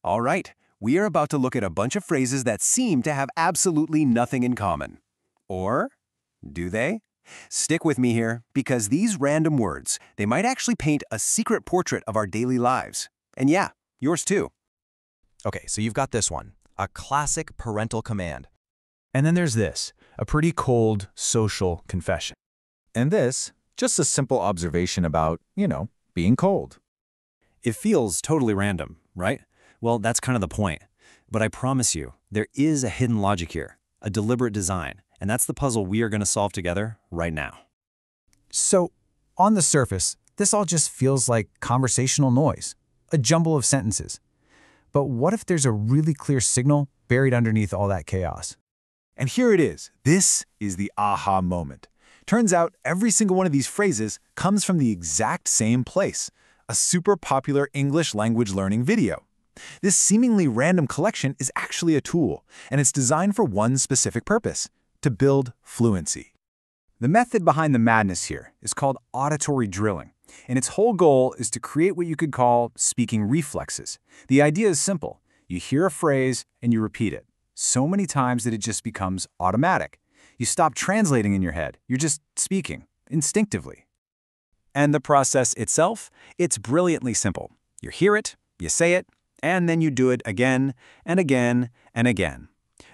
All right, we are about to look at a bunch of phrases that seem to have absolutely nothing in common. Or do they? Stick with me here, because these random words, they might actually paint a secret portrait of our daily lives. And yeah, yours too. Okay, so you've got this one, a classic parental command. And then there's this, a pretty cold social confession. And this, just a simple observation about, being cold. It feels totally random, right? Well, that's kind of the point. But I promise you, there is a hidden logic here, a deliberate design, and that's the puzzle we are going to solve together right now. So, on the surface, this all just feels like conversational noise, a jumble of sentences. But what if there's a really clear signal buried underneath all that chaos? And here it is. This is the aha moment. Turns out every single one of these phrases comes from the exact same place, a super popular English language learning video. This seemingly random collection is actually a tool, and it's designed for one specific purpose: to build fluency. The method behind the madness here is called auditory drilling, and its whole goal is to create what you could call speaking reflexes. The idea is simple. You hear a phrase and you repeat it so many times that it just becomes automatic. You stop translating in your head. You're just speaking instinctively. And the process itself, it's brilliantly simple. You hear it, you say it, and then you do it again and again and again.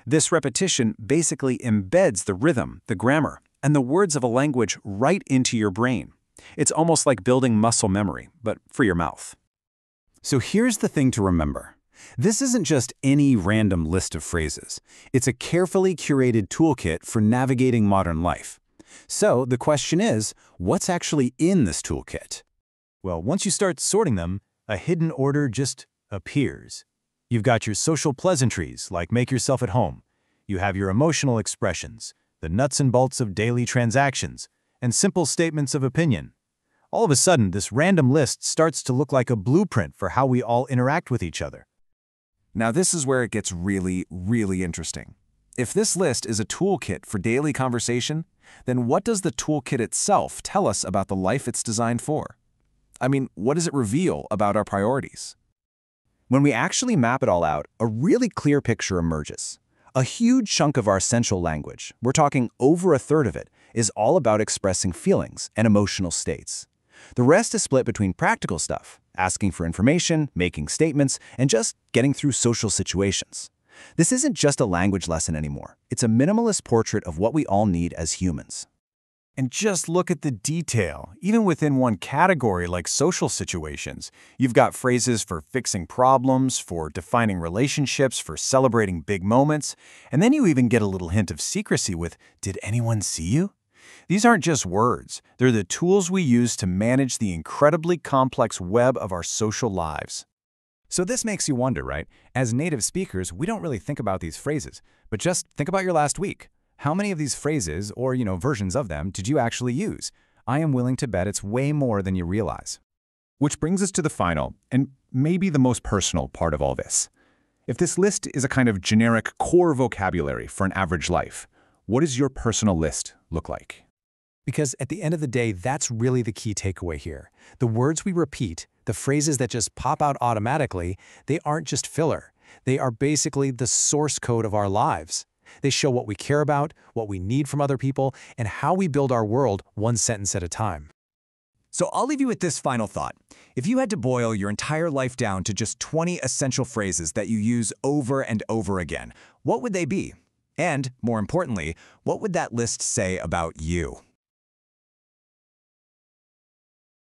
This repetition basically embeds the rhythm, the grammar, and the words of a language right into your brain. It's almost like building muscle memory, but for your mouth. So here's the thing to remember. This isn't just any random list of phrases. It's a carefully curated toolkit for navigating modern life. So the question is, what's actually in this toolkit? Well, once you start sorting them, a hidden order just appears. You've got your social pleasantries, like make yourself at home. You have your emotional expressions, the nuts and bolts of daily transactions, and simple statements of opinion. All of a sudden, this random list starts to look like a blueprint for how we all interact with each other. Now this is where it gets really, really interesting. If this list is a toolkit for daily conversation, then what does the toolkit itself tell us about the life it's designed for? I mean, what does it reveal about our priorities? When we actually map it all out, a really clear picture emerges. A huge chunk of our central language, we're talking over a third of it, is all about expressing feelings and emotional states. The rest is split between practical stuff, asking for information, making statements, and just getting through social situations. This isn't just a language lesson anymore. It's a minimalist portrait of what we all need as humans. And just look at the detail. Even within one category like social situations, you've got phrases for fixing problems, for defining relationships, for celebrating big moments, and then you even get a little hint of secrecy with, "Did anyone see you?" These aren't just words. They're the tools we use to manage the incredibly complex web of our social lives. So this makes you wonder, right? As native speakers, we don't really think about these phrases, but just think about your last week. How many of these phrases, or versions of them, did you actually use? I am willing to bet it's way more than you realize. Which brings us to the final, and maybe the most personal part of all this. If this list is a kind of generic core vocabulary for an average life, what does your personal list look like? Because at the end of the day, that's really the key takeaway here. The words we repeat, the phrases that just pop out automatically, they aren't just filler. They are basically the source code of our lives. They show what we care about, what we need from other people, and how we build our world one sentence at a time. So I'll leave you with this final thought. If you had to boil your entire life down to just 20 essential phrases that you use over and over again, what would they be? And, more importantly, what would that list say about you?